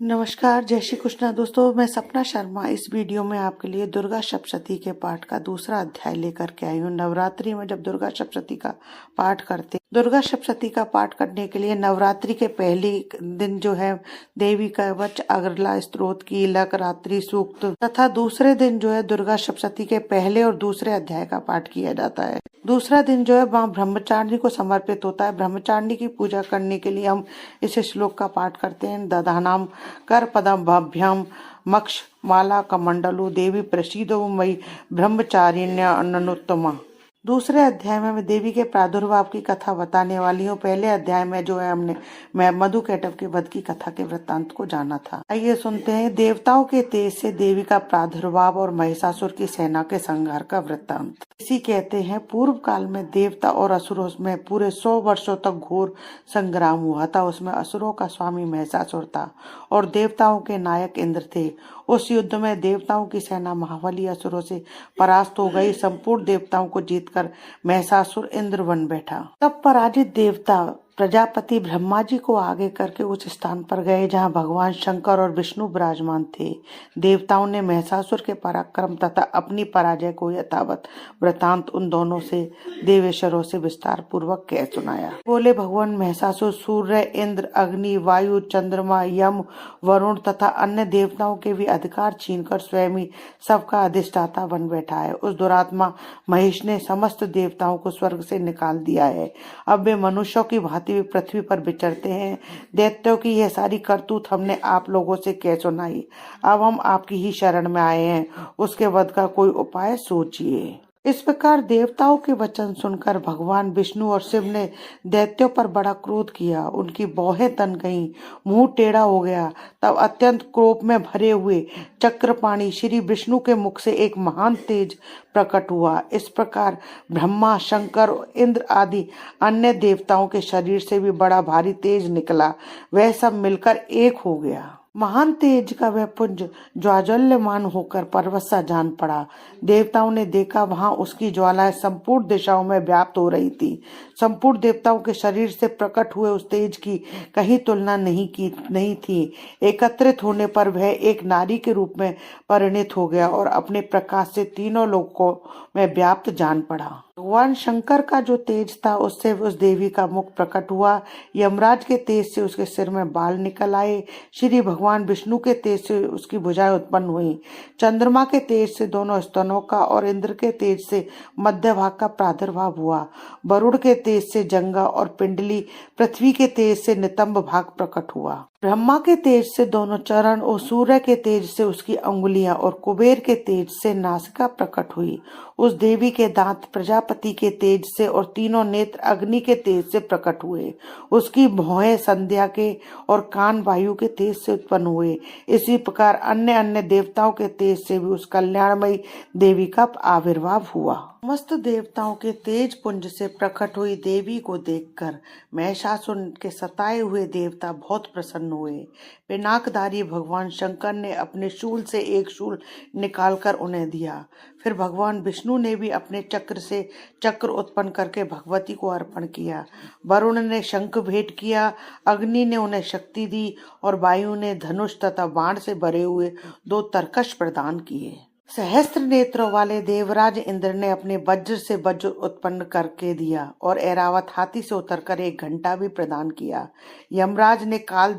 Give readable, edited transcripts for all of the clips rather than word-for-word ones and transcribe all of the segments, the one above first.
नमस्कार, जय श्री कृष्णा दोस्तों। मैं सपना शर्मा इस वीडियो में आपके लिए दुर्गा सप्तशती के पाठ का दूसरा अध्याय लेकर के आई हूँ। नवरात्रि में जब दुर्गा सप्तशती का पाठ करते, दुर्गा सप्तशती का पाठ करने के लिए नवरात्रि के पहले दिन जो है देवी का कवच, अगरला स्तोत्र, कीलक, रात्रि सूक्त तथा दूसरे दिन जो है दुर्गा सप्तशती के पहले और दूसरे अध्याय का पाठ किया जाता है। दूसरा दिन जो है वहाँ ब्रह्मचारिणी को समर्पित होता है। ब्रह्मचारिणी की पूजा करने के लिए हम इस श्लोक का पाठ करते हैं। दधानाम कर पदभ्याम मक्ष माला कमंडलु देवी प्रसीदो मयि ब्रह्मचारिण्य अननुत्तमा। दूसरे अध्याय में मैं देवी के प्रादुर्भाव की कथा बताने वाली हूँ। पहले अध्याय में जो है मैं मधुकैटभ के वध की कथा के वृत्तांत को जाना था। आइए सुनते हैं देवताओं के तेज से देवी का प्रादुर्भाव और महिषासुर की सेना के संहार का वृत्तांत। इसी कहते हैं पूर्व काल में देवता और असुरों में पूरे 100 वर्षों तक घोर संग्राम हुआ था। उसमें असुरों का स्वामी महिषासुर था और देवताओं के नायक इंद्र थे। उस युद्ध में देवताओं की सेना महाबली असुरों से परास्त हो गई। संपूर्ण देवताओं को जीतकर महिषासुर इंद्र बन बैठा। तब पराजित देवता प्रजापति ब्रह्मा जी को आगे करके उस स्थान पर गए जहां भगवान शंकर और विष्णु विराजमान थे। देवताओं ने महिषासुर के पराक्रम तथा अपनी पराजय को यथावत वृतांत उन दोनों से देवेश्वरों से विस्तार पूर्वक कह सुनाया। बोले भगवान महिषासुर सूर्य, इंद्र, अग्नि, वायु, चंद्रमा, यम, वरुण तथा अन्य देवताओं के भी अधिकार छीनकर स्वयं ही सबका अधिष्ठाता बन बैठा है। उस दुरात्मा महिष ने समस्त देवताओं को स्वर्ग से निकाल दिया है। अब वे मनुष्यों की भांति भी पृथ्वी पर विचरते हैं। दैत्यों की यह सारी करतूत हमने आप लोगों से कह सुनाई। अब हम आपकी ही शरण में आए हैं। उसके वध का कोई उपाय सोचिए। इस प्रकार देवताओं के वचन सुनकर भगवान विष्णु और शिव ने दैत्यों पर बड़ा क्रोध किया। उनकी भौहें तन गईं, मुंह टेढ़ा हो गया। तब अत्यंत क्रोध में भरे हुए चक्रपाणी श्री विष्णु के मुख से एक महान तेज प्रकट हुआ। इस प्रकार ब्रह्मा, शंकर, इंद्र आदि अन्य देवताओं के शरीर से भी बड़ा भारी तेज निकला। वह सब मिलकर एक हो गया। महान तेज का वह पुंज ज्वाज्वल्यमान होकर पर्वत सा जान पड़ा। देवताओं ने देखा वहां उसकी ज्वालाएं संपूर्ण दिशाओं में व्याप्त हो रही थी। संपूर्ण देवताओं के शरीर से प्रकट हुए उस तेज की कहीं तुलना नहीं थी। एकत्रित होने पर वह एक नारी के रूप में परिणित हो गया और अपने प्रकाश से तीनों लोकों में व्याप्त जान पड़ा। भगवान शंकर का जो तेज था उससे उस देवी का मुख प्रकट हुआ। यमराज के तेज से उसके सिर में बाल निकल आए। श्री भगवान विष्णु के तेज से उसकी भुजाएं उत्पन्न हुई। चंद्रमा के तेज से दोनों स्तनों का और इंद्र के तेज से मध्य भाग का प्रादुर्भाव हुआ। वरुण के तेज से जंगा और पिंडली, पृथ्वी के तेज से नितंब भाग प्रकट हुआ। ब्रह्मा के तेज से दोनों चरण और सूर्य के तेज से उसकी अंगुलियां और कुबेर के तेज से नासिका प्रकट हुई। उस देवी के दांत प्रजापति के तेज से और तीनों नेत्र अग्नि के तेज से प्रकट हुए। उसकी भौहें संध्या के और कान वायु के तेज से उत्पन्न हुए। इसी प्रकार अन्य अन्य देवताओं के तेज से भी उस कल्याणमयी देवी का आविर्भाव हुआ। समस्त देवताओं के तेज पुंज से प्रकट हुई देवी को देखकर महिषासुर के सताए हुए देवता बहुत प्रसन्न हुए। पिनाकधारी भगवान शंकर ने अपने शूल से एक शूल निकालकर उन्हें दिया। फिर भगवान विष्णु ने भी अपने चक्र से चक्र उत्पन्न करके भगवती को अर्पण किया। वरुण ने शंख भेंट किया, अग्नि ने उन्हें शक्ति दी और वायु ने धनुष तथा बाण से भरे हुए 2 तरकश प्रदान किए। सहस्त्र नेत्रों वाले देवराज इंद्र ने अपने वज्र से वज्र उत्पन्न करके दिया और ऐरावत हाथी से उतरकर एक घंटा भी प्रदान किया। यमराज ने काल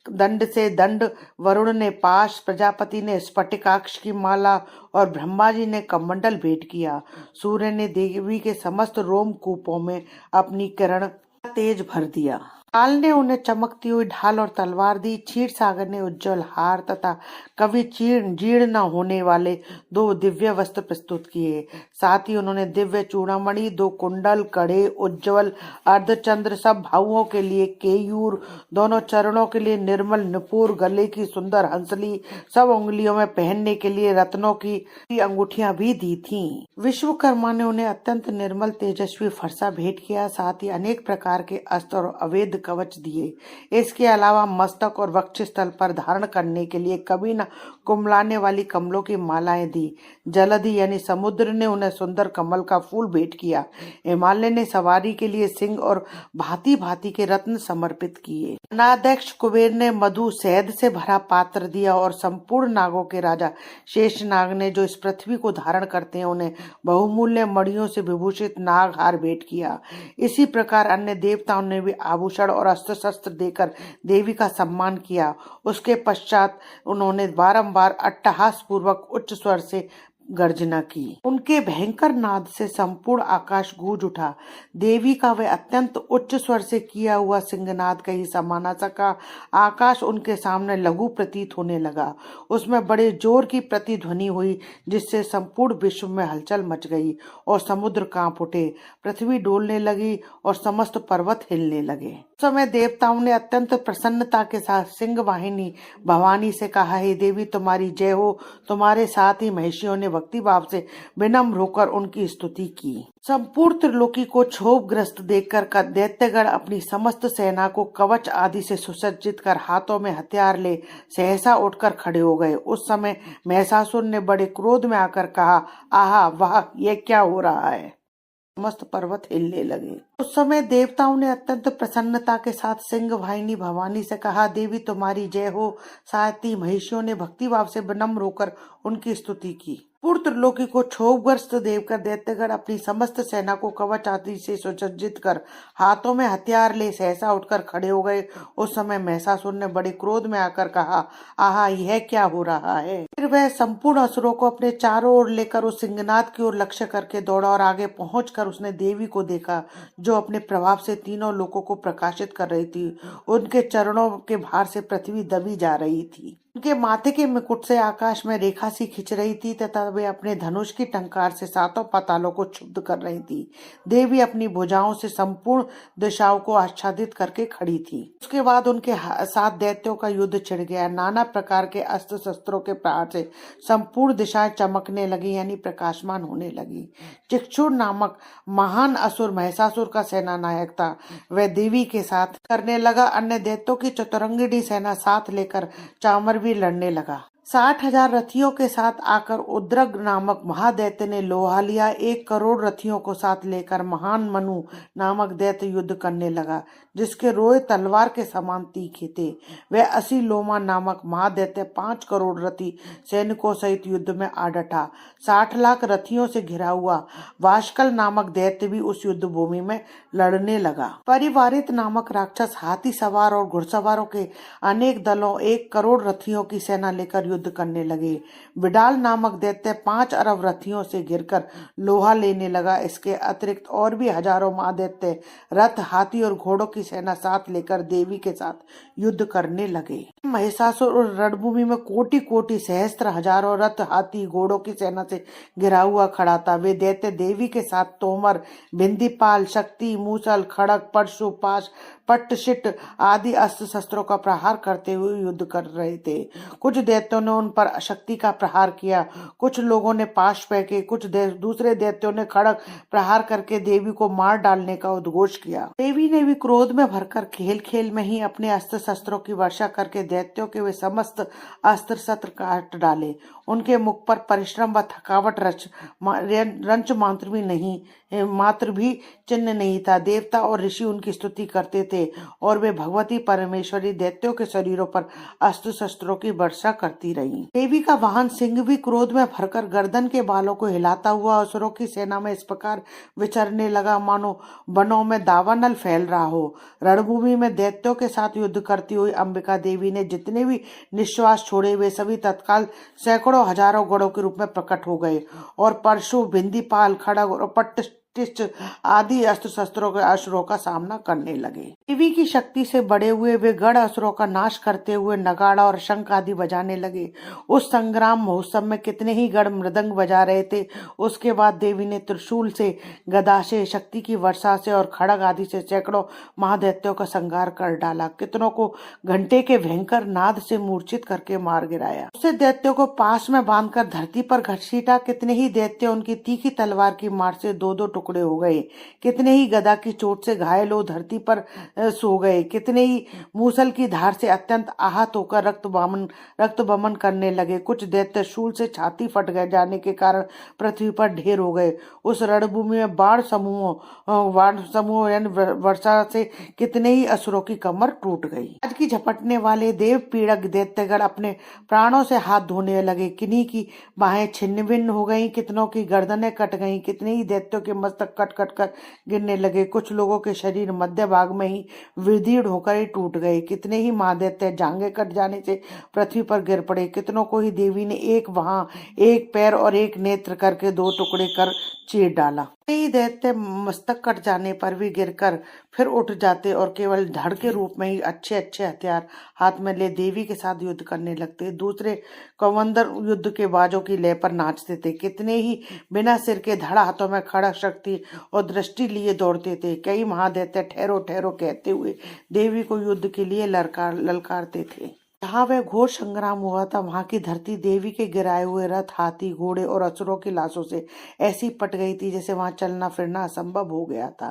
दंड से दंड, वरुण ने पाश, प्रजापति ने स्फटिकाक्ष की माला और ब्रह्मा जी ने कमंडल भेंट किया। सूर्य ने देवी के समस्त रोमकूपों में अपनी किरण तेज भर दिया। काल ने उन्हें चमकती हुई ढाल और तलवार दी। क्षीर सागर ने उज्जवल हार तथा कभी जीर्ण न होने वाले 2 दिव्य वस्त्र प्रस्तुत किए। साथ ही उन्होंने दिव्य चूड़ामणि, 2 कुंडल, कड़े, उज्जवल अर्धचंद्र, सब भावों के लिए केयूर, दोनों चरणों के लिए निर्मल नुपुर, गले की सुंदर हंसली, सब उंगलियों में पहनने के लिए रत्नों की अंगूठियां भी दी थीं। विश्वकर्मा ने उन्हें अत्यंत निर्मल तेजस्वी फरसा भेंट किया। साथ ही अनेक प्रकार के अस्त्र और अवैध कवच दिए। इसके अलावा मस्तक और वक्षस्थल पर धारण करने के लिए कभी न कुम्हलाने वाली कमलों की मालाएं दी। जलधि यानी समुद्र ने उन्हें सुंदर कमल का फूल भेंट किया। हिमालय ने सवारी के लिए सिंह और भांति भांति के रत्न समर्पित किए। अनाध्यक्ष कुबेर ने मधु शहद से भरा पात्र दिया और संपूर्ण नागों के राजा शेषनाग ने, जो इस पृथ्वी को धारण करते हैं, उन्हें बहुमूल्य मणियों से विभूषित नाग हार भेंट किया। इसी प्रकार अन्य देवताओं ने भी आभूषण और अस्त्र शस्त्र देकर देवी का सम्मान किया। उसके पश्चात उन्होंने बारंबार अट्टहास पूर्वक उच्च स्वर से गर्जना की। उनके भयंकर नाद से संपूर्ण आकाश गूंज उठा। देवी का वह अत्यंत उच्च स्वर से किया हुआ सिंहनाद कहीं समा न सका। आकाश उनके सामने लघु प्रतीत होने लगा। उसमें बड़े जोर की प्रतिध्वनि हुई, जिससे संपूर्ण विश्व में हलचल मच गई और समुद्र कांप उठे, पृथ्वी डोलने लगी और समस्त पर्वत हिलने लगे। उस समय देवताओं ने अत्यंत प्रसन्नता के साथ सिंह वाहिनी भवानी से कहा, हे देवी तुम्हारी जय हो। तुम्हारे साथ ही महिषियों ने भक्ति भाव से विनम्र होकर उनकी स्तुति की। संपूर्ण त्रिलोकी को क्षोभग्रस्त देखकर दैत्यगण अपनी समस्त सेना को कवच आदि से सुसज्जित कर हाथों में हथियार ले सहसा उठकर खड़े हो गए। उस समय महिषासुर ने बड़े क्रोध में आकर कहा, आहा वाह, यह क्या हो रहा है। समस्त पर्वत हिलने लगे। उस समय देवताओं ने अत्यंत प्रसन्नता के साथ सिंह वाहिनी भवानी से कहा, देवी तुम्हारी जय हो। साथ ही महिषियों ने भक्तिभाव से विनम्र होकर उनकी स्तुति की। पूर्ण त्रिलोकी को क्षोभग्रस्त देखकर दैत्यगण अपनी समस्त सेना को कवच आदि से सुसज्जित कर हाथों में हथियार ले सहसा उठकर खड़े हो गए। उस समय महिषासुर ने बड़े क्रोध में आकर कहा, आहा यह क्या हो रहा है। फिर वह संपूर्ण असुरों को अपने चारों ओर लेकर उस सिंहनाद की ओर लक्ष्य करके दौड़ा और आगे पहुंचकर उसने देवी को देखा, जो अपने प्रभाव से तीनों लोकों को प्रकाशित कर रही थी। उनके चरणों के भार से पृथ्वी दबी जा रही थी। उनके माथे के मुकुट से आकाश में रेखा सी खिंच रही थी तथा वे अपने धनुष की टंकार से सातों पातालों को क्षुब्ध कर रही थी। देवी अपनी भुजाओं से संपूर्ण दिशाओं को आच्छादित करके खड़ी थी। उसके बाद उनके साथ दैत्यों का युद्ध छिड़ गया। नाना प्रकार के अस्त्र शस्त्रों के प्रहार से संपूर्ण दिशाएं चमकने लगी, यानी प्रकाशमान होने लगी। चिक्षुर नामक महान असुर महिषासुर का सेना नायक था। वह देवी के साथ करने लगा। अन्य दैत्यों की चतुरंगिणी सेना साथ लेकर चामर भी लड़ने लगा। 60,000 रथियों के साथ आकर उद्रग नामक महादैत्य ने लोहा लिया। 1 करोड़ रथियों को साथ लेकर महान मनु नामक दैत्य युद्ध करने लगा, जिसके रोए तलवार के समान तीखे थे। वह 80 लोमा नामक महादैत्य 5 करोड़ रथी सैनिकों सहित युद्ध में आ डटा। 60 लाख रथियों से घिरा हुआ वाशकल नामक दैत्य भी उस युद्ध भूमि में लड़ने लगा। परिवारित नामक राक्षस हाथी सवार और घुड़सवारों के अनेक दलों 1 करोड़ रथियों की सेना लेकर युद्ध करने लगे। विडाल नामक दैत्य 5 अरब रथियों से घिरकर लोहा लेने लगा। इसके अतिरिक्त और भी हजारों महादैत्य रथ, हाथी और घोड़ों की सेना साथ लेकर देवी के साथ युद्ध करने लगे। महिषासुर और रणभूमि में कोटि कोटि सहस्त्र हजारों रथ, हाथी, घोड़ों की सेना से घिरा हुआ खड़ा था। वे दैत्य देवी के साथ तोमर, बिंदीपाल, शक्ति, मूसल, खड़ग, परशु, पाश, पट्टशिट आदि अस्त्र शस्त्रों का प्रहार करते हुए युद्ध कर रहे थे। कुछ दैत्यों ने उन पर शक्ति का प्रहार किया, कुछ लोगों ने पाश फेंके, कुछ दूसरे दैत्यों ने खड़ग प्रहार करके देवी को मार डालने का उद्घोष किया। देवी ने भी क्रोध में भरकर खेल खेल में ही अपने अस्त्र शस्त्रों की वर्षा करके दैत्यों के वे समस्त अस्त्र शस्त्र काट डाले। उनके मुख पर परिश्रम व थकावट रंच मात्र भी चिन्ह नहीं था। देवता और ऋषि उनकी स्तुति करते थे और वे भगवती परमेश्वरी दैत्यों के शरीरों पर अस्त्र शस्त्रों की वर्षा करती रही। देवी का वाहन सिंह भी क्रोध में भरकर गर्दन के बालों को हिलाता हुआ असुरों की सेना में इस प्रकार विचरने लगा, मानो वनों में दावानल फैल रहा हो। रणभूमि में दैत्यों के साथ युद्ध करती हुई अंबिका देवी ने जितने भी निश्वास छोड़े, वे सभी तत्काल सैकड़ों हजारों गढ़ों के रूप में प्रकट हो गए और परशु, बिंदीपाल, खड़ग और पट्ट आदि अस्त्र शस्त्रों के असुरों का सामना करने लगे। देवी की शक्ति से बड़े हुए वे गढ़ असुरों का नाश करते हुए नगाड़ा और शंख आदि बजाने लगे। उस संग्राम महोत्सव में कितने ही गढ़ मृदंग बजा रहे थे। उसके बाद देवी ने त्रिशूल से, गदा से, शक्ति की वर्षा से और खड़ग आदि से सैकड़ों महादैत्यों का संहार कर डाला। कितनों को घंटे के भयंकर नाद से मूर्छित करके मार गिराया। उससे दैत्यों को पास में बांधकर धरती पर घसीटा। कितने ही दैत्य उनकी तीखी तलवार की मार से 2-2 टुकड़े हो गए, कितने ही गदा की चोट से घायल हो धरती पर सो गए, कितने ही मूसल की धार से अत्यंत आहत होकर रक्त बमन करने लगे। कुछ दैत्य शूल से छाती फट गए जाने के कारण पृथ्वी पर ढेर हो गए। उस रणभूमि में बाण समूह यानी वर्षा से कितने ही असुरों की कमर टूट गई। आज की झपटने वाले देव पीड़क दैत्यगण अपने प्राणों से हाथ धोने लगे। किन्हीं की बाहें छिन्न भिन्न हो गईं, कितनों की गर्दनें कट गईं, कितने ही दैत्यों के मस्तक कट कट कर गिरने लगे। कुछ लोगों के शरीर मध्य भाग में ही विदीर्ण होकर ही टूट गए। कितने ही महादैत्य जांघें कट जाने से पृथ्वी पर गिर पड़े। कितनों को ही देवी ने एक पैर और एक नेत्र करके दो टुकड़े कर चीर डाला। कई दैत्य मस्तक कट जाने पर भी गिरकर फिर उठ जाते और केवल धड़ के रूप में ही अच्छे अच्छे हथियार हाथ में ले देवी के साथ युद्ध करने लगते। दूसरे कौवंदर युद्ध के बाजों की लय पर नाचते थे। कितने ही बिना सिर के धड़ हाथों में खड़ग शक्ति और दृष्टि लिए दौड़ते थे। कई महादैत्य ठहरो ठहरो कहते हुए देवी को युद्ध के लिए ललकारते थे। जहाँ वह घोर संग्राम हुआ था वहां की धरती देवी के गिराए हुए रथ, हाथी, घोड़े और असुरों की लाशों से ऐसी पट गई थी जैसे वहां चलना फिरना असंभव हो गया था।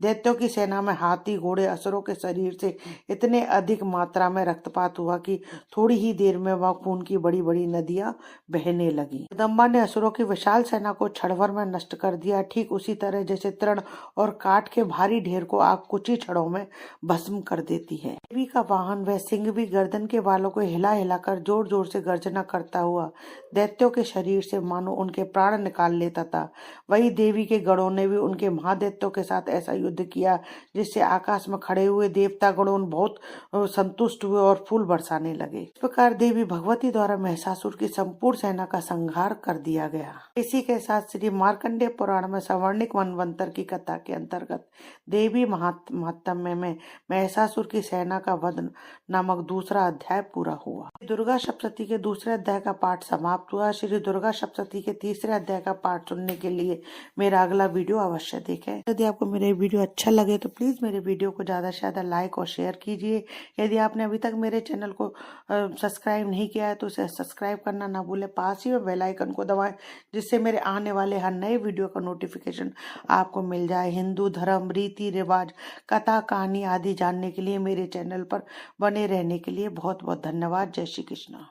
दैत्यों की सेना में हाथी, घोड़े, असुरों के शरीर से इतने अधिक मात्रा में रक्तपात हुआ कि थोड़ी ही देर में वहां खून की बड़ी बड़ी नदियां बहने लगी। जगदम्बा ने असुरों की विशाल सेना को क्षणभर में नष्ट कर दिया, ठीक उसी तरह जैसे तृण और काठ के भारी ढेर को आग कुछ ही क्षणों में भस्म कर देती है। देवी का वाहन वह सिंह भी गर्दन के बालों को हिला हिलाकर जोर जोर से गर्जना करता हुआ दैत्यों के शरीर से मानो उनके प्राण निकाल लेता था। वही देवी के गणों ने भी उनके महादैत्यों के साथ ऐसा युद्ध किया जिससे आकाश में खड़े हुए देवता गणों बहुत संतुष्ट हुए और फूल बरसाने लगे। इस प्रकार देवी भगवती द्वारा महिषासुर की संपूर्ण सेना का संहार कर दिया गया। इसी के साथ श्री मार्कंडेय पुराण में सवर्णिक मनवंतर की कथा के अंतर्गत देवी महात्म्य में महिषासुर की सेना का वध नामक दूसरा अध्याय पूरा हुआ। दुर्गा सप्तशती के दूसरे अध्याय का पाठ समाप्त हुआ। श्री दुर्गा सप्तशती के तीसरे अध्याय का पाठ सुनने के लिए मेरा अगला वीडियो अवश्य देखें। यदि आपको मेरे वीडियो अच्छा लगे तो प्लीज मेरे वीडियो को ज्यादा से ज्यादा लाइक और शेयर कीजिए। यदि आपने अभी तक मेरे चैनल को सब्सक्राइब नहीं किया है तो उसे सब्सक्राइब करना ना भूलें। पास ही में बेल आइकन को दबाएं जिससे मेरे आने वाले हर नए वीडियो का नोटिफिकेशन आपको मिल जाए। हिंदू धर्म, रीति रिवाज, कथा, कहानी आदि जानने के लिए मेरे चैनल पर बने रहने के लिए बहुत बहुत धन्यवाद। जय श्री कृष्ण।